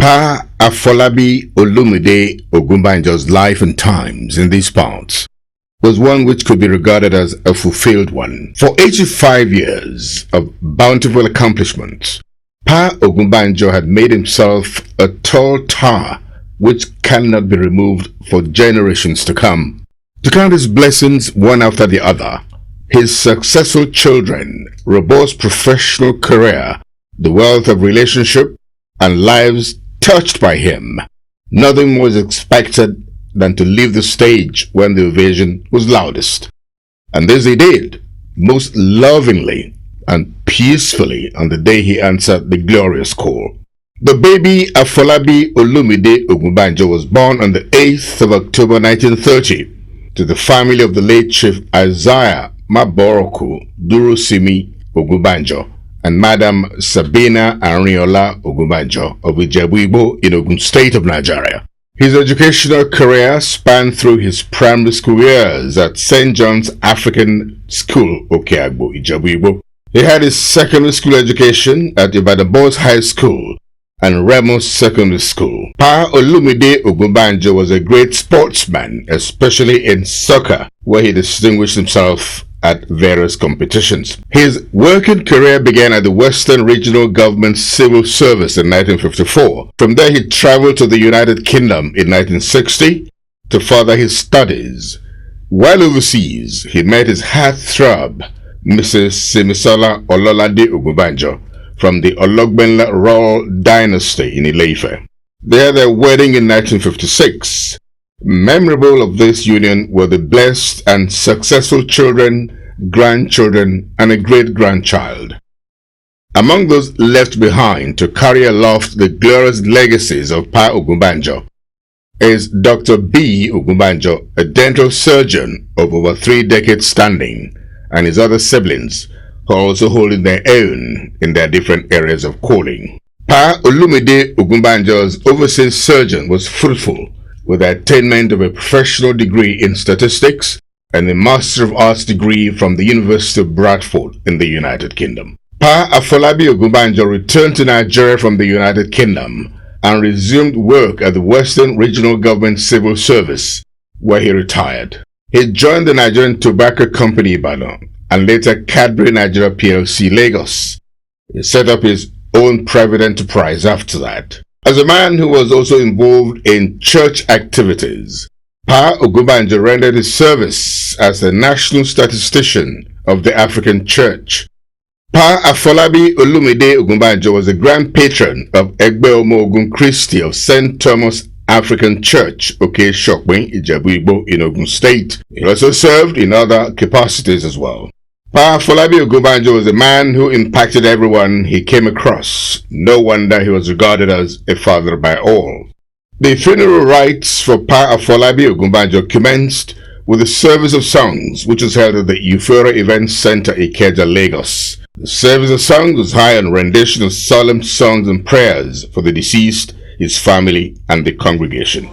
Pa Afolabi Olumide Ogunbanjo's life and times in these parts was one which could be regarded as a fulfilled one. For 85 years of bountiful accomplishments, Pa Ogunbanjo had made himself a tall tower which cannot be removed for generations to come. To count his blessings one after the other, his successful children, robust professional career, the wealth of relationship, and lives touched by him, nothing more is expected than to leave the stage when the ovation was loudest. And this he did, most lovingly and peacefully on the day he answered the glorious call. The baby Afolabi Olumide Ogunbanjo was born on the 8th of October 1930 to the family of the late Chief Isaiah Maboroku Durosimi Ogunbanjo and Madam Sabina Ariola Ogunbanjo of Ijebu-Igbo in Ogun State of Nigeria. His educational career spanned through his primary school years at St. John's African School, Okeagbo, Ijebu-Igbo. He had his secondary school education at Ibadan Boys High School and Remo Secondary School. Pa Olumide Ogunbanjo was a great sportsman, especially in soccer, where he distinguished himself at various competitions. His working career began at the Western Regional Government Civil Service in 1954. From there he traveled to the United Kingdom in 1960 to further his studies. While overseas, he met his heartthrob, Mrs. Simisola Ololade Ogunbanjo, from the Ologbenla Royal Dynasty in Ile-Ife. They had their wedding in 1956. Memorable of this union were the blessed and successful children, grandchildren, and a great-grandchild. Among those left behind to carry aloft the glorious legacies of Pa Ogunbanjo is Dr. B. Ogunbanjo, a dental surgeon of over 3 decades standing, and his other siblings, who are also holding their own in their different areas of calling. Pa Olumide Ogunbanjo's overseas surgeon was fruitful, with the attainment of a professional degree in statistics and a Master of Arts degree from the University of Bradford in the United Kingdom. Pa Afolabi Ogunbanjo returned to Nigeria from the United Kingdom and resumed work at the Western Regional Government Civil Service, where he retired. He joined the Nigerian Tobacco Company Ibadan and later Cadbury Nigeria PLC Lagos. He set up his own private enterprise after that. As a man who was also involved in church activities, Pa Ogunbanjo rendered his service as the national statistician of the African Church. Pa Afolabi Olumide Ogunbanjo was the grand patron of Egbe Omo Ogun Christi of St. Thomas African Church, Oke Shokwen, Ijebu-Igbo in Ogun State. He also served in other capacities as well. Pa Afolabi Ogunbanjo was a man who impacted everyone he came across. No wonder he was regarded as a father by all. The funeral rites for Pa Afolabi Ogunbanjo commenced with a service of songs which was held at the Euphoria Event Center, Ikeja, Lagos. The service of songs was high on rendition of solemn songs and prayers for the deceased, his family, and the congregation.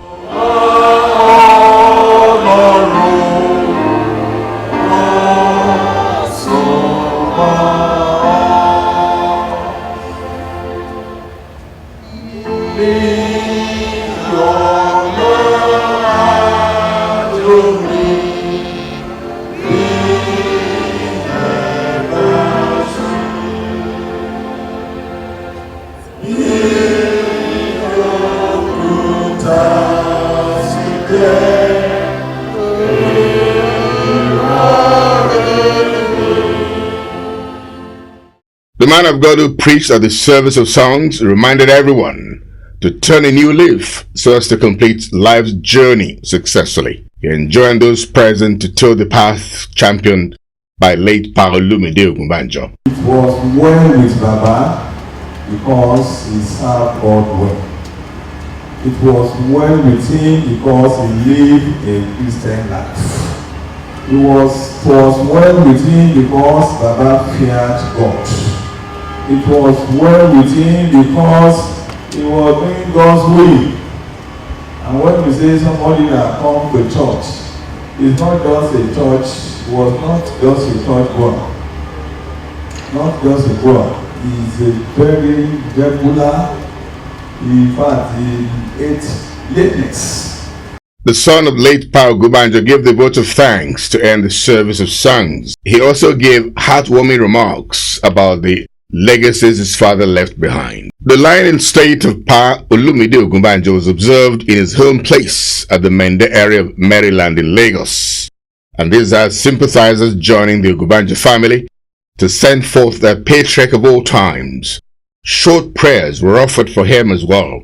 The man of God who preached at the service of songs reminded everyone to turn a new leaf so as to complete life's journey successfully. He enjoined those present to toe the path championed by late Pa Olumide Ogunbanjo. It was well with Baba because he served God well. It was well with him because he lived a Christian life. It was well with him because Baba feared God. It was well with him because he was doing God's will. And when we say somebody that comes to church, it's not just a church, was not just a church goer. Not just a goer. He is a very regular In fact, he ate lateness. The son of late Pa Ogunbanjo gave the vote of thanks to end the service of songs. He also gave heartwarming remarks about the legacies his father left behind. The lying in state of Pa Olumide Ogunbanjo was observed in his home place at the Mende area of Maryland in Lagos. And these are sympathizers joining the Ogunbanjo family to send forth their patriarch of all times. Short prayers were offered for him as well.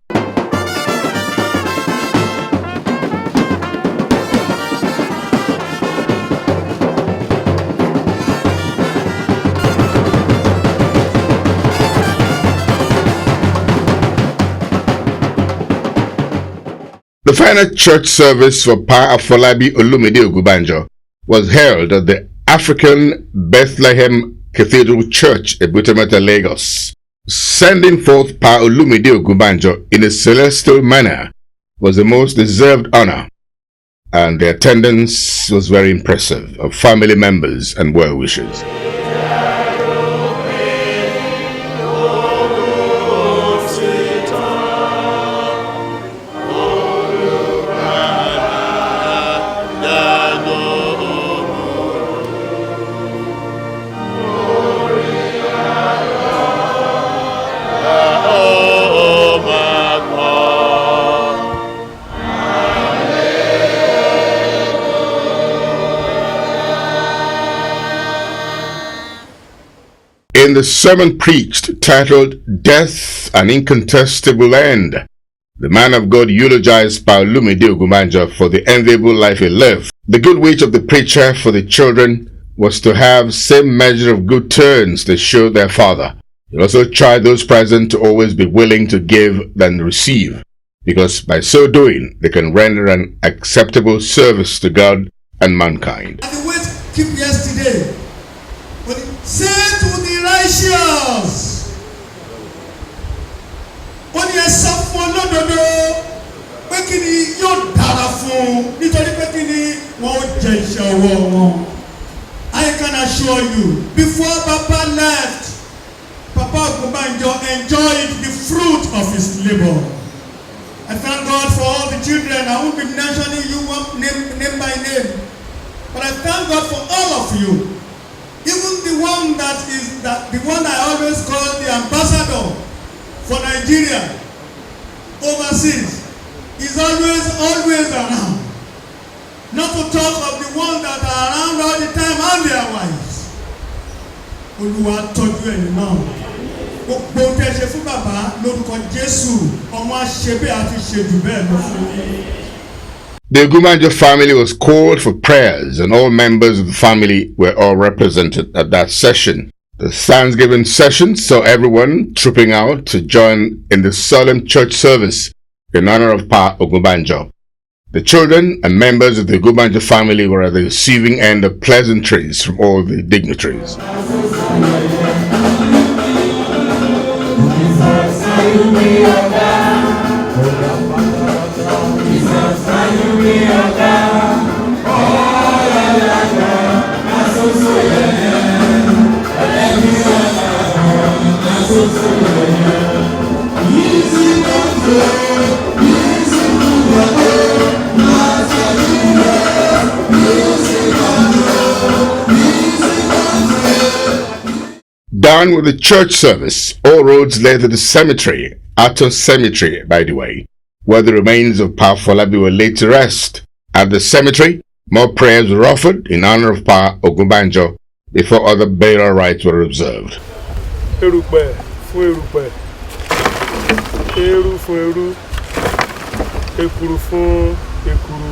The final church service for Pa Afolabi Olumide Ogunbanjo was held at the African Bethlehem Cathedral Church, Ebutemeta, Lagos. Sending forth Pa Olumide Ogunbanjo in a celestial manner was the most deserved honor, and the attendance was very impressive of family members and well-wishers. In the sermon preached, titled Death an Incontestable End, the man of God eulogized Pa Olumide Ogunbanjo for the enviable life he lived. The good wish of the preacher for the children was to have same measure of good turns they showed their father. He also tried those present to always be willing to give than receive, because by so doing they can render an acceptable service to God and mankind. And the word keep yesterday. But say to the righteous, ó ní ẹ sọ fún olódodo pé kí ni yóò dára fún nítorí pé kí ni wọn ó jẹ iṣẹ́ ọwọ́ wọn. I can assure you, before Papa left, Papa Ogunbanjo enjoyed the fruit of his labor. I thank God for all the children. I won't be mentioning you name by name, but I thank God for all of you. Even the one the one I always call the ambassador for Nigeria overseas is always around. Not to talk of the ones that are around all the time and their wives. Olúwa tọ́jú ẹ̀yin náà. Gbogbo tẹ́ ṣe fún bàbá lórúkọ Jésù, ọmọ àṣebé àti ṣèjú bẹ́ẹ̀ lọ fún yín. The Ogunbanjo family was called for prayers, and all members of the family were all represented at that session. The Thanksgiving session saw everyone trooping out to join in the solemn church service in honor of Pa Ogunbanjo. The children and members of the Ogunbanjo family were at the receiving end of pleasantries from all the dignitaries. Down with the church service, all roads led to the cemetery, Atos Cemetery, by the way, where the remains of Pa Afolabi were laid to rest. At the cemetery, more prayers were offered in honor of Pa Ogunbanjo before other burial rites were observed. Erùpẹ̀ fún erùpẹ̀, eérú fún eérú, èkùrù fún èkùrù.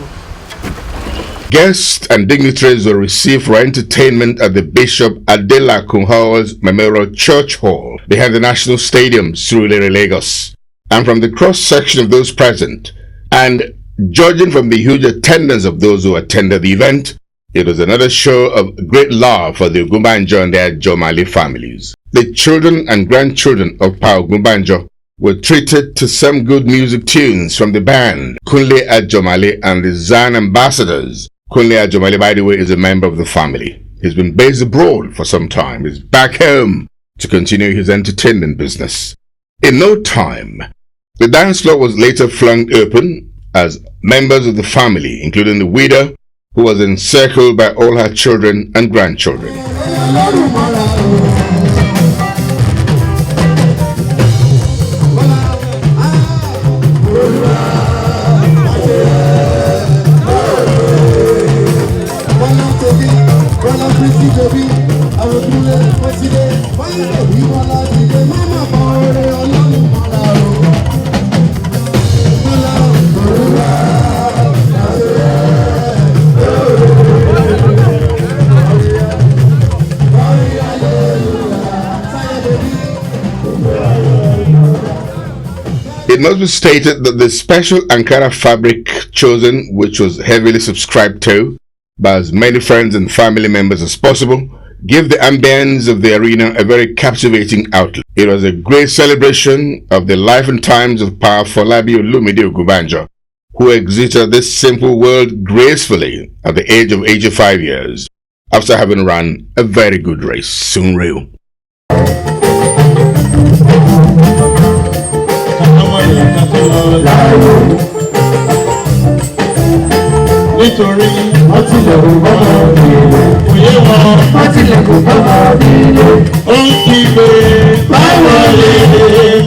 Guests and dignitaries were received for entertainment at the Bishop Adelakun Hall's Memorial Church Hall behind the National Stadium, Surulere, Lagos. And from the cross-section of those present, and judging from the huge attendance of those who attended the event, it was another show of great love for the Ogunbanjo and their Jomali families. The children and grandchildren of Pa Ogunbanjo were treated to some good music tunes from the band Kunle Ajomale and the Zan Ambassadors. Kunle Ajomale, by the way, is a member of the family. He's been based abroad for some time. He's back home to continue his entertainment business. In no time, The dance floor was later flung open as members of the family, including the widow, who was encircled by all her children and grandchildren. It must be stated that the special Ankara fabric chosen, which was heavily subscribed to by as many friends and family members as possible, gave the ambience of the arena a very captivating outlook. It was a great celebration of the life and times of powerful Olumide Ogunbanjo, who exited this simple world gracefully at the age of 85 years, after having run a very good race, soon real. Nítorí wọ́n tilẹ̀ kò gbọ́dọ̀ nílé. Òye wọn wọ́n tilẹ̀ kò gbọ́dọ̀ nílé. Ó ń kígbe báwọlé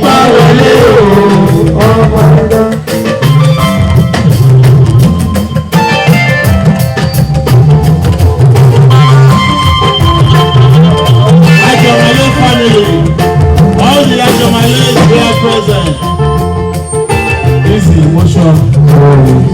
báwọlé o ọmọ ẹ̀dá. Ajomale family, all the Ajomales they are present. This is emotion.